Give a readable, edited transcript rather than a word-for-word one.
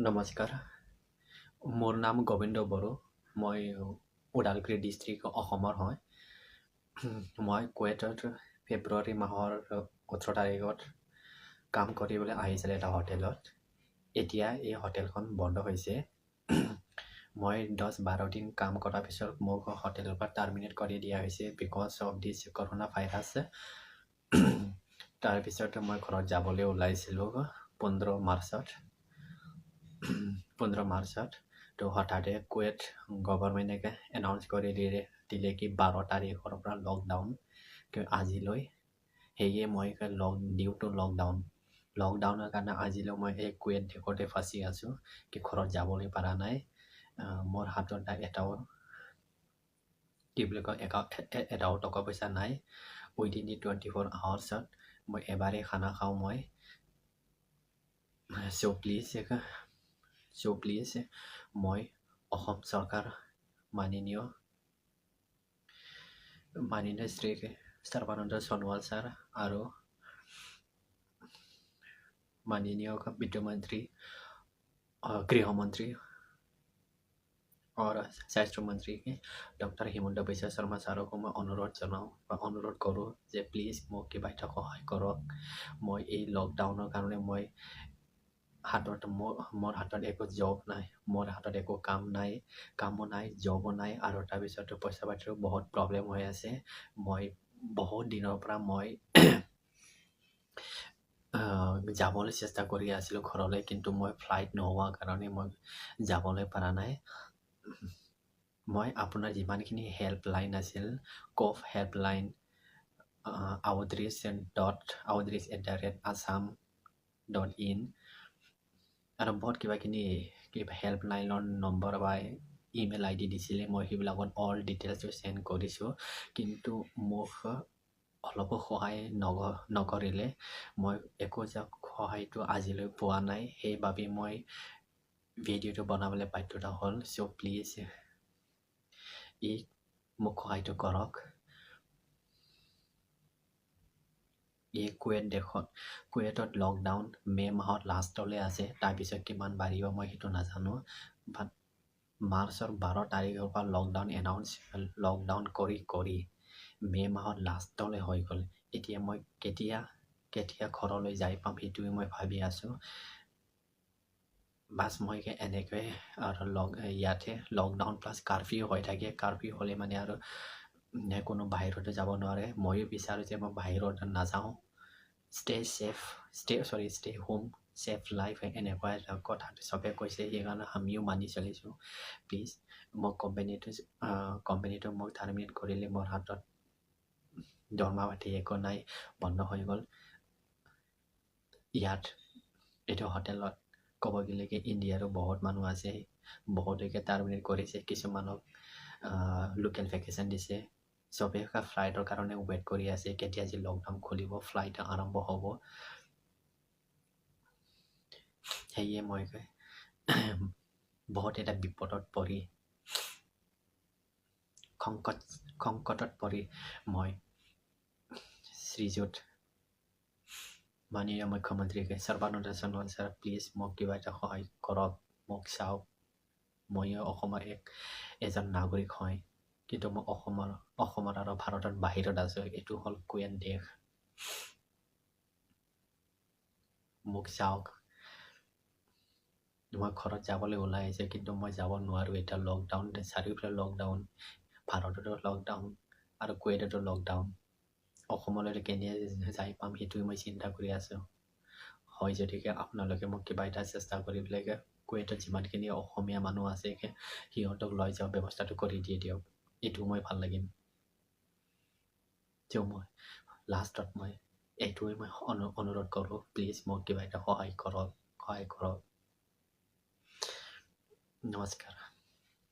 নমস্কাৰ মোৰ নাম গোবিন্দ বড়ো মই ওদালগুৰি ডিষ্ট্ৰিক্ট অসমৰ হয় মই কুৱেইটত ফেব্ৰুৱাৰী মাহৰ 18 তাৰিখত কাম কৰিবলৈ আহিছিলোঁ এটা হোটেলত এতিয়া এই হোটেলখন বন্ধ হৈছে মই 10-12 দিন কাম কৰাৰ পিছত মোক হোটেলৰ পৰা টাৰ্মিনেট কৰি দিয়া হৈছে because of this corona virus তাৰপিছত মই ঘৰত যাবলৈ ওলাইছিলোঁ 15 মাৰ্চত তো হঠাতে কুৱেইট গভৰ্ণমেণ্টে এনাউন্স কৰি দিলে কি 12 তাৰিখৰ পৰা লকডাউন আজিলৈ সেয়ে মই ডিউ টু লকডাউনৰ কাৰণে আজিলৈ মই এই কুৱেইট দেশতে ফাঁচি আছোঁ কি ঘৰত যাবলৈ পৰা নাই মোৰ হাতত এটাও কি বুলি কয় এটাও টকা পইচা নাই উইদিন দি 24 আৱাৰ্ছত মই এবাৰেই খানা খাওঁ মই So please মই অসম চৰকাৰ মাননীয় শ্ৰী সৰ্বানন্দ সোণোৱাল ছাৰ আৰু মাননীয় বিত্তমন্ত্ৰী গৃহমন্ত্ৰী और स्वास्थ्य मंत्री डॉक्टर हिमंत बिश्व शर्मा सारक मैं अनुरोध करूँ जे प्लीज মোক কিবা এটা সহায় কৰক মই এই লকডাউনৰ কাৰণে মই মোৰ হাতত একো জব নাই মোৰ হাতত একো কামো নাই জবো নাই আৰু তাৰপিছত পইচা পাতিৰো বহুত প্ৰব্লেম হৈ আছে মই বহুত দিনৰ পৰা মই যাবলৈ চেষ্টা কৰি আছিলোঁ ঘৰলৈ কিন্তু মই ফ্লাইট নোহোৱাৰ কাৰণে মই যাবলৈ পৰা নাই মই আপোনাৰ যিমানখিনি হেল্পলাইন আছিল কফ হেল্পলাইন outreach@assam.in আৰু বহুত কিবাখিনি হেল্পলাইনৰ নম্বৰ বা ইমেইল ID দিছিলে মই সেইবিলাকত অল ডিটেইলছটো চেণ্ড কৰিছোঁ কিন্তু মোক অলপো সহায় নকৰিলে মই একো সহায়টো আজিলৈ পোৱা নাই সেইবাবে মই ভিডিঅ'টো বনাবলৈ বাধ্যতা হ'ল চ' প্লিজ মোক সহায়টো কৰক এই কুৱেইটত লকডাউন মে' মাহত লাষ্টলৈ আছে তাৰপিছত কিমান বাঢ়িব মই সেইটো নাজানো বাট মাৰ্চৰ 12 তাৰিখৰ পৰা লকডাউন কৰি মে' মাহত লাষ্টলৈ হৈ গ'ল এতিয়া মই কেতিয়া ঘৰলৈ যাই পাম সেইটোৱে মই ভাবি আছোঁ বাছ মই এনেকৈ আৰু ইয়াতে লকডাউন প্লাছ কাৰফিউ হৈ থাকে কাৰফিউ হ'লে মানে আৰু কোনো বাহিৰতে যাব নোৱাৰে ময়ো বিচাৰোঁ যে মই বাহিৰত নাযাওঁ ষ্টে হোম ছেফ লাইফ এনেকুৱা এটা কথা চবে কৈছে সেইকাৰণে আমিও মানি চলিছোঁ প্লিজ মোক কোম্পানীটো মোক টাৰ্মিনেট কৰিলে মোৰ হাতত দৰমহা পাতি একো নাই বন্ধ হৈ গ'ল ইয়াত এইটো হোটেলত ক'ব গ'লে কি ইণ্ডিয়াৰো বহুত মানুহ আছে বহুতকে টাৰ্মিনেট কৰিছে কিছুমানক লোকেল ভেকেশ্যন দিছে চবে ফ্লাইটৰ কাৰণে ৱেইট কৰি আছে কেতিয়া যে লকডাউন খুলিব ফ্লাইট আৰম্ভ হ'ব সেয়ে মই বহুত এটা বিপদত পৰি সংকটত পৰি মই শ্ৰীযুত মাননীয় মুখ্যমন্ত্ৰী সৰ্বানন্দ সোণোৱাল ছাৰ প্লিজ মোক কিবা এটা সহায় কৰক মোক চাওক ময়ো অসমৰ এজন নাগৰিক হয় কিন্তু মই অসমৰ আৰু ভাৰতৰ বাহিৰত আছোঁ এইটো হ'ল কুৱেইট দেশ মোক চাওক মই ঘৰত যাবলৈ ওলাই আহিছোঁ কিন্তু মই যাব নোৱাৰোঁ এতিয়া লকডাউন চাৰিওফালে লকডাউন ভাৰততো লকডাউন আৰু কুৱেইটতো লকডাউন অসমলৈ কেনে যাই পাম সেইটোৱে মই চিন্তা কৰি আছোঁ হয় যদিকে আপোনালোকে মোক কিবা এটা চেষ্টা কৰি পেলাই কুৱেইটত যিমানখিনি অসমীয়া মানুহ আছে সিহঁতক লৈ যোৱা ব্যৱস্থাটো কৰি দিয়ক এইটো মই ভাল লাগিম মই লাষ্টত মই এইটোৱে মই অনুৰোধ কৰোঁ প্লিজ মোক কিবা এটা সহায় কৰক নমস্কাৰ